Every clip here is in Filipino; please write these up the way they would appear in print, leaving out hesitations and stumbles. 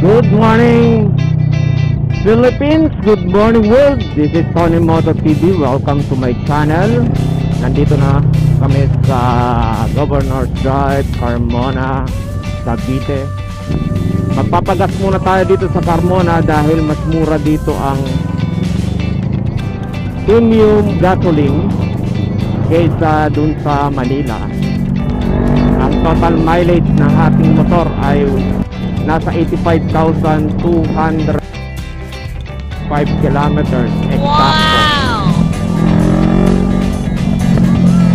Good morning, Philippines. Good morning, world. This is Tony Moto TV. Welcome to my channel. Nandito na kami sa Governor's Drive, Carmona, Cavite. Magpapagas muna tayo dito sa Carmona dahil mas mura dito ang premium gasoline kaysa dun sa Manila. Ang total mileage ng ating motor ay nasa 85,205 kilometers exacto. Wow!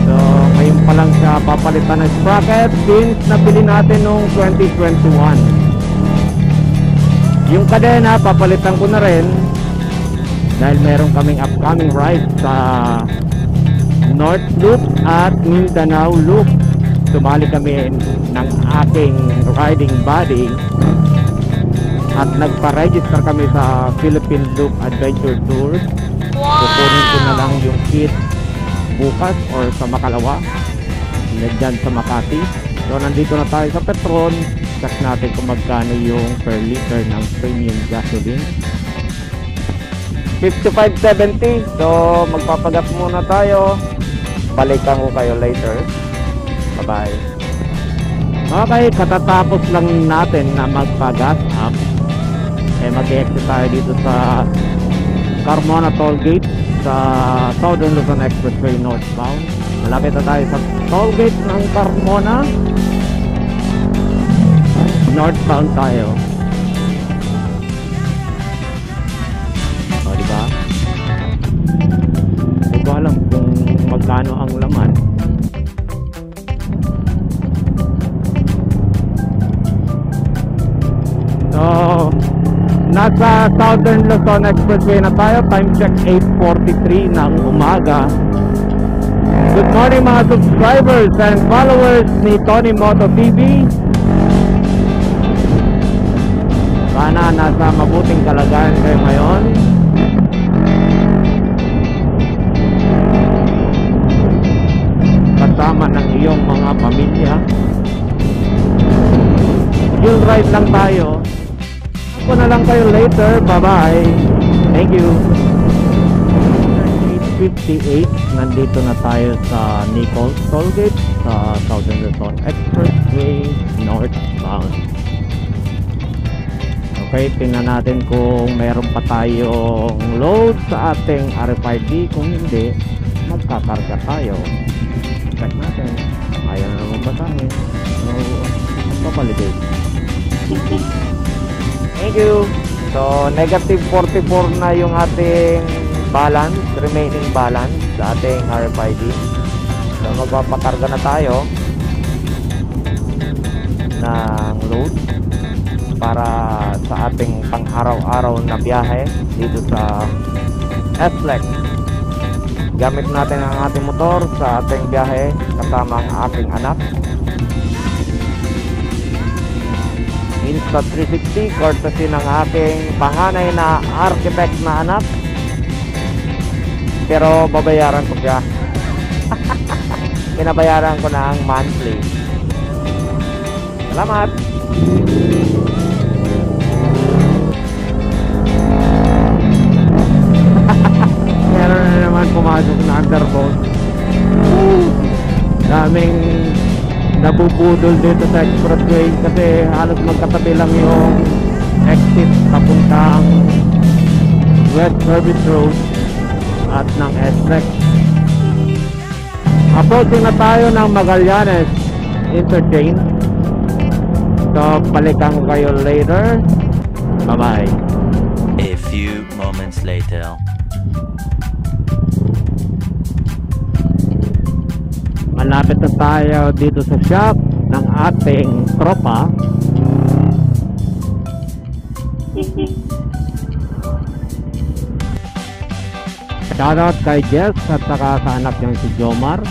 So ngayon pa lang siya papalitan ng sprocket since nabili natin noong 2021. Yung kadena papalitan ko na rin dahil meron kaming upcoming ride sa North Loop at Mindanao Loop. Sumali kami ng aking riding buddy at nagpa-register kami sa Philippine Loop Adventure Tours. Kukunin ko na lang yung kit bukas or sa Makalawa, dyan sa Makati. So nandito na tayo sa Petron. Check natin kung magkano yung per liter ng premium gasoline. 55.70. So magpapagas muna tayo. Balikan ko kayo later. Bye bye. Okay, katatapos lang natin na magpa-gas up. Mag-exit tayo dito sa Carmona Tollgate sa Southern Luzon Expressway northbound. Malapit na tayo sa tollgate ng Carmona. Northbound tayo. O, diba? Hindi ko alam kung magkano ang laman. So nasa Southern Luzon Expressway na tayo. Time check 8:43 ng umaga. Good morning mga subscribers and followers ni Tony Moto TV. Sana nasa mabuting kalagayan kayo ngayon. Kasama ng iyong mga pamilya. Chill ride lang tayo. Ako na lang kayo later. Bye bye. Thank you. 8:58. Nandito na tayo sa Nichols Tollgate sa Southern Luzon Expressway northbound. Okay, tingnan natin kung meron pa tayong load sa ating RFID. Kung hindi, magkakarga tayo. Check natin. Ayaw na naman basahin. So, papalibig. Thank you. So, negative 44 na yung ating balance, remaining balance sa ating RFID. So, magpapakarga na tayo ng load para sa ating pang-araw-araw na biyahe dito sa S-Flex. Gamit natin ang ating motor sa ating biyahe kasama ang aking anak. Insta360 courtesy ng aking panganay na architect na anak. Pero babayaran ko siya. Pinabayaran ko na ang monthly. Salamat. Meron na naman pumasok na underboat. Daming nabubudol dito sa expressway kasi halos magkatabi lang yung exit papuntang West Service Road at ng S-Flex. Approaching na tayo ng Magallanes Interchange. So balikan ko kayo later. Bye bye. A few moments later. Malapit na tayo dito sa shop ng ating tropa. Shoutout kay Jess at saka sa anak niyang si Jomar.